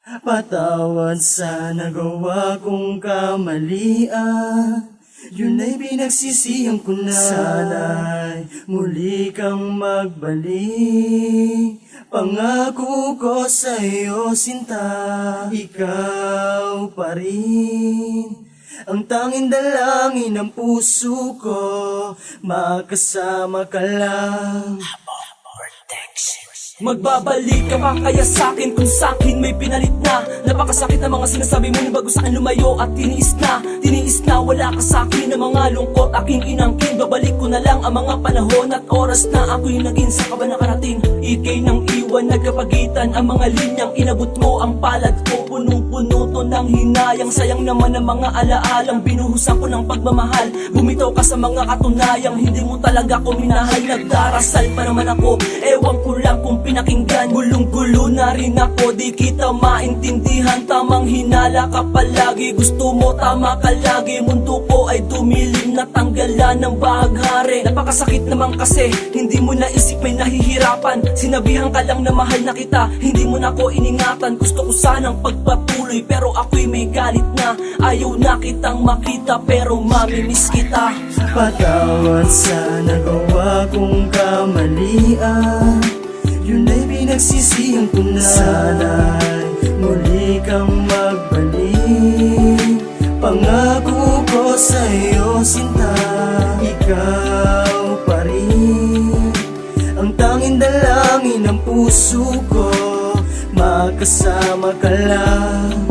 Patawad sa nagawa kong kamalian, yun ay pinagsisiyang ko na. Sana'y muli kang magbalik. Pangako ko sa'yo, sinta, ikaw pa rin ang tanging dalangin ng puso ko. Makasama ka lang. Magbabalik ka pa kaya sa'kin kung sa'kin may pinalit na. Napakasakit na mga sinasabi mo bago sa'kin lumayo at tiniis na wala ka sa'kin na mga lungkot aking inangkin. Babalik ko na lang ang mga panahon at oras na ako'y naging sa ka ba nakarating. Ikay nang iwan nagkapagitan ang mga linyang inabot mo ang palad ko. Punong-puno to ng hinayang, sayang naman ang mga alaalang binuhusan ko ng pagmamahal. Bumitaw ka sa mga katunayang hindi mo talaga ko minahal. Nagdarasal pa naman ako, ewan ko lang kung pinakinggan. Gulong-gulo na rin ako, di kita maintindihan. Tamang hinala ka palagi, gusto mo tama ka lagi. Mundo ko ay dumilim na tanggalan ng bahaghari. Napakasakit naman kasi, hindi mo naisip may nahihirapan. Sinabihan ka lang na mahal na kita, hindi mo na ko iningatan. Gusto ko sanang pagpatuloy pero ako'y may galit na. Ayaw na kitang makita pero mamimiss kita. Patawad sa nagawa kong kamalian, yun ay pinagsisiyang ko na. Sana'y muli kang magbalik. Pangako ko sa'yo, sinta, ikaw pa rin ang tanging dalangin ng puso ko. Makasama ka lang.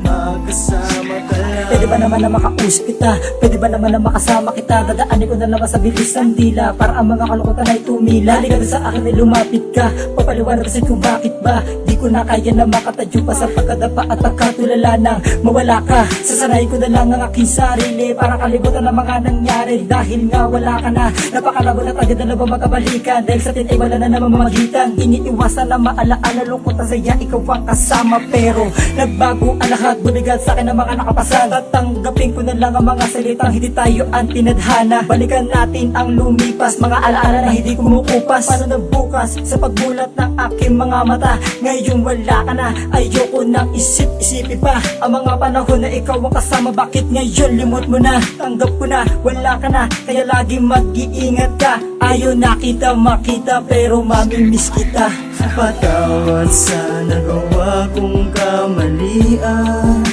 Makasama ka lang. Pwede ba naman na makausap kita? Pwede ba naman na makasama kita? Dadaanin ko na naman sa bilis ng dila para ang mga kalukutan ay tumila. Halika na sa akin ay lumapit ka, papaliwanag kasi kung bakit ba di ko na kaya na makatadyo pa sa pagkadapa at pagkatulala nang mawala ka. Sasanayin ko na lang ang aking sarili para kalimutan ang mga nangyari. Dahil nga wala ka na, napakalabo na agad na ba magkabalikan. Dahil sa atin ay wala na naman mamagitan. Iniiwasan na maalaala, lungkot na saya, ikaw ang kasama. Pero nagbago ang lahat, bumigat sa akin ang mga nakapasan. Tatanggapin ko na lang ang mga salitang hindi tayo ang tinadhana. Balikan natin ang lumipas, mga alaala na hindi kumukupas. Paano na bukas sa pagbulat ng aking mga mata? Ngayon wala ka na, ayoko nang isip-isipi pa ang mga panahon na ikaw ang kasama. Bakit ngayon limot mo na? Tanggap ko na, wala ka na, kaya lagi mag-iingat ka. Ayaw na kita makita pero mamimiss kita. Patawad sa nagawa kong kamalian,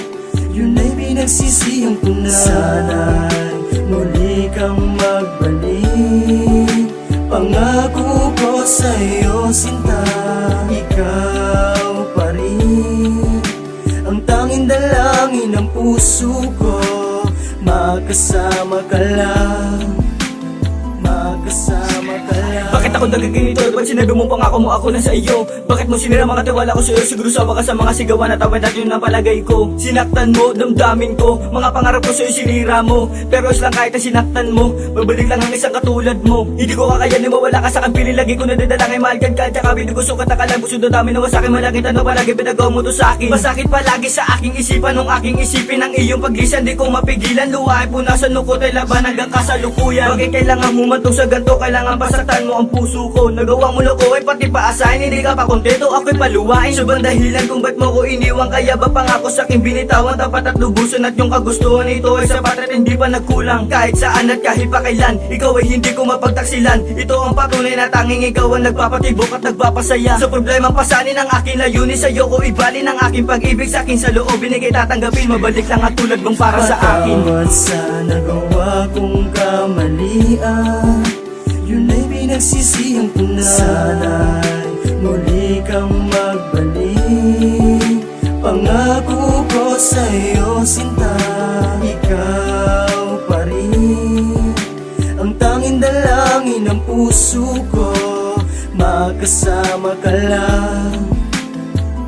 yun ay pinagsisiyang ko na. Sana'y muli kang magbalik. Pangako ko sa'yo, sinta, ikaw pa rin ang tanging dalangin ng puso ko. Makasama ka lang. Makasama ka lang. Bakit ako nagaganito? Ba't sinabi mo pangako mo ako na sa iyo? Bakit mo sinira mga tiwala ko sa iyo? Siguro sawa ka sa mga sigawan at tawad at yun ang palagay ko. Sinaktan mo, damdamin ko, mga pangarap ko sa iyo sinira mo. Pero lang kahit na sinaktan mo, babalik lang ang isang katulad mo. Hindi ko kakayanin mawala ka sa kampili. Lagi ko nadadala kay mahal ka at tsaka binugusto ka takalang puso do dami nawa sa'kin. Malaki tanong palagi pinagawa mo to sa'kin. Masakit palagi sa aking isipan nung aking isipin ang iyong paglisan. Di ko mapigilan, luha ay punasan lukot ay laban hanggang kasalukuyan. Bakit kailangan humantong sa ganto? Kailangan pasaktan mo ang puso ko. Nagawa mo loko ay pati paasahin. Hindi ka pa kontento, ako'y paluwain. Sobrang dahilan kung ba't mo ko iniwan. Kaya ba pangako sa'king binitawan? Tapat at lubusan at yung kagustuhan ito ay sapat at hindi pa nagkulang. Kahit saan at kahit pa kailan, ikaw ay hindi ko mapagtaksilan. Ito ang patunay na tanging ikaw ang nagpapatibok at nagpapasaya. Sa problemang pasanin ang aking layunin, sa'yo ko ibalin ang aking pag-ibig. Sa'kin sa loob binigay tatanggapin. Mabalik lang at tulad mong para sa akin. Patawad sa nagawa kong kamalian, yun ay pinagsisiyang ko na. Sana'y muli kang magbalik. Pangako ko sa'yo, sinta, ikaw pa rin ang tanging dalangin ng puso ko. Makasama ka lang.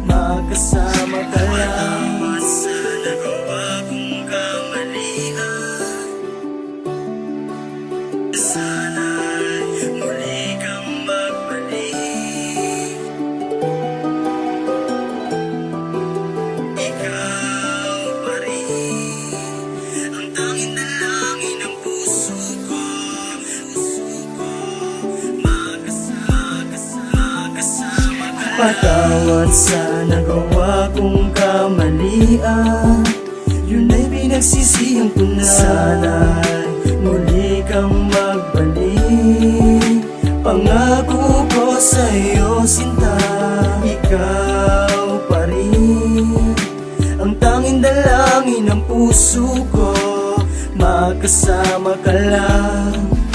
Makasama ka lang. Patawad sa nagawa kong kamalian, sana'y muli kang magbalik. Ikaw pa rin ang tanging dalangin ng puso ko. Makasama ka lang. Bawat sa nagawa kong kamalian, yun ay pinagsisiyang ko na. Sana'y muli kang magbalik. Pangako ko sa'yo, sinta, ikaw pa rin ang tanging dalangin ng puso ko. Magkasama ka lang